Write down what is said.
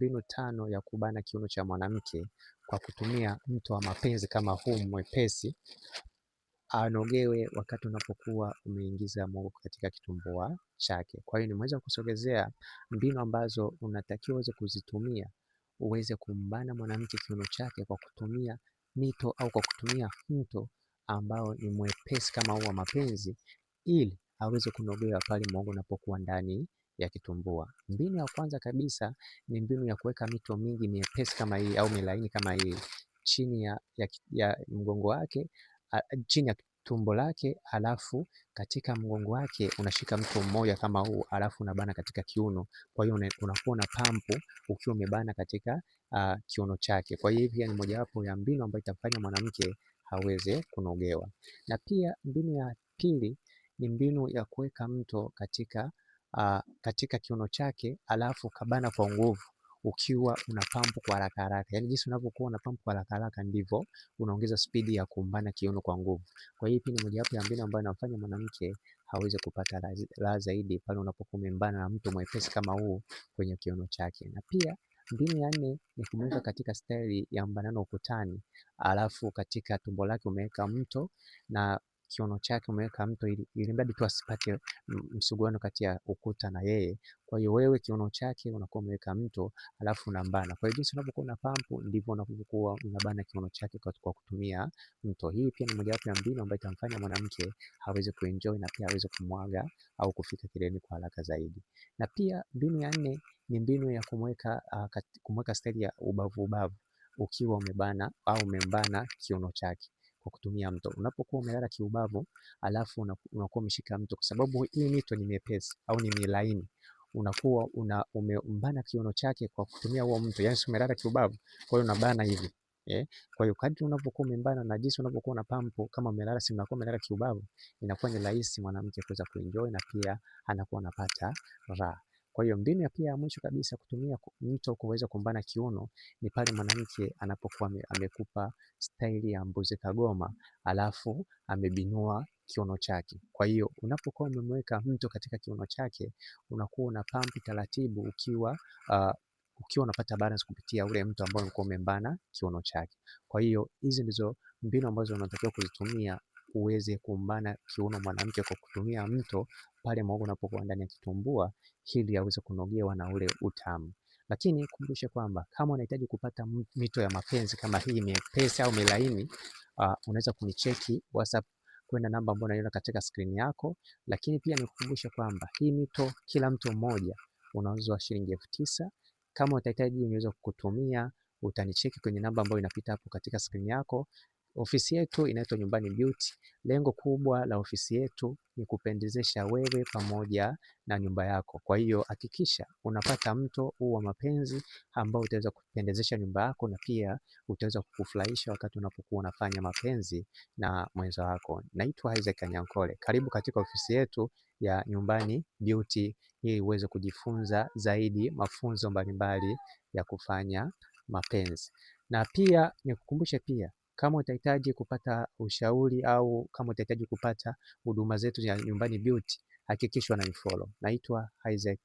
mbinu 5 ya kubana kiuno cha mwanamke kwa kutumia mto wa mapenzi kama huu mwepesi, anogewe wakati unapokuwa umeingiza moyo katika kitumbua chake. Kwa hiyo nimeweza kusogezea mbinu ambazo unatakiwa uweze kuzitumia uweze kumbana mwanamke kiuno chake kwa kutumia mito au kwa kutumia mto ambao ni mwepesi kama huu wa mapenzi, ili aweze kunogewa pale mwangu unapokuwa ndani ya kitumbua. Mbinu ya kwanza kabisa ni mbinu ya kuweka mito mingi miepesi kama hii au milaini kama hii chini ya mgongo wake, chini ya tumbo lake, halafu katika mgongo wake unashika mto mmoja kama huu, halafu unabana katika kiuno. Kwa hiyo unakuwa na pampu ukiwa umebana katika kiuno chake. Kwa hiyo pia ni mojawapo ya mbinu ambayo itamfanya mwanamke aweze kunogewa. Na pia mbinu ya pili ni mbinu ya kuweka mto katika kiuno chake, halafu kabana kwa nguvu ukiwa una pampu kwa haraka haraka. Yaani jinsi unavyokuwa una pampu kwa haraka haraka ndivyo unaongeza spidi ya kumbana kiuno kwa nguvu. Kwa hiyo pia ni mojawapo ya mbinu ambayo inamfanya mwanamke aweze kupata raha zaidi pale unapokuwa umembana na mto mwepesi kama huu kwenye kiuno chake. Na pia mbinu ya 4 ni kumweka katika staili ya mbanano ukutani, alafu katika tumbo lake umeweka mto na kiuno chake umeweka mto, ili mradi tu asipate msuguano kati ya ukuta na yeye. Kwa hiyo wewe kiuno chake unakuwa umeweka mto alafu unambana. Kwa hiyo jinsi unavyokuwa na pampu ndivyo unavyokuwa unabana kiuno chake kwa kutumia mto. Hii pia ni mojawapo ya mbinu ambayo itamfanya mwanamke aweze kuenjoy na pia aweze kumwaga au kufika kileleni kwa haraka zaidi. Na pia mbinu ya 4 ni mbinu ya kumweka staili ya ubavu ubavu ukiwa umebana au umembana kiuno chake kwa kutumia mto. Unapokuwa umelala kiubavu alafu unakuwa umeshika mto, kwa sababu hii mito ni miepesi au ni milaini, unakuwa umembana kiuno chake kwa kutumia huo mto. Yaani umelala kiubavu, kwa hiyo unabana hivi. Kwa hiyo kadri unapokuwa umembana na jinsi unapokuwa na pampu kama umelala, si unakuwa umelala kiubavu, inakuwa ni rahisi mwanamke kuweza kuenjoy na pia anakuwa anapata raha. Kwa hiyo mbinu ya pia ya mwisho kabisa kutumia mto kuweza kumbana kiuno ni pale mwanamke anapokuwa amekupa staili ya mbuzi kagoma alafu amebinua kiuno chake. Kwa hiyo unapokuwa umemweka mto katika kiuno chake, unakuwa una pampu taratibu ukiwa unapata balance kupitia ule mto ambao ulikuwa umembana kiuno chake. Kwa hiyo hizi ndizo mbinu ambazo unatakiwa kuzitumia uweze kumbana kiuno mwanamke kwa kutumia mto pale mwangu unapokuwa ndani ya kitumbua, ili aweze kunogewa na ule utamu. Lakini kumbushe kwamba kama unahitaji kupata mito ya mapenzi kama hii miepesi au milaini, unaweza kunicheki WhatsApp kwenda namba ambayo unaiona katika skrini yako. Lakini pia nikukumbushe kwamba hii mito kila mto mmoja unauzwa shilingi 9,000. Kama utahitaji niweze kukutumia, utanicheki kwenye namba ambayo inapita hapo katika skrini yako. Ofisi yetu inaitwa Nyumbani Beauty. Lengo kubwa la ofisi yetu ni kupendezesha wewe pamoja na nyumba yako. Kwa hiyo hakikisha unapata mto huu wa mapenzi ambao utaweza kupendezesha nyumba yako na pia utaweza kukufurahisha wakati unapokuwa unafanya mapenzi na mwenza wako. Naitwa Isaac Nyankole. Karibu katika ofisi yetu ya Nyumbani Beauty ili uweze kujifunza zaidi mafunzo mbalimbali ya kufanya mapenzi. Na pia nikukumbushe pia, kama utahitaji kupata ushauri au kama utahitaji kupata huduma zetu ya Nyumbani Beauty, hakikisha unanifollow. Naitwa Isaac.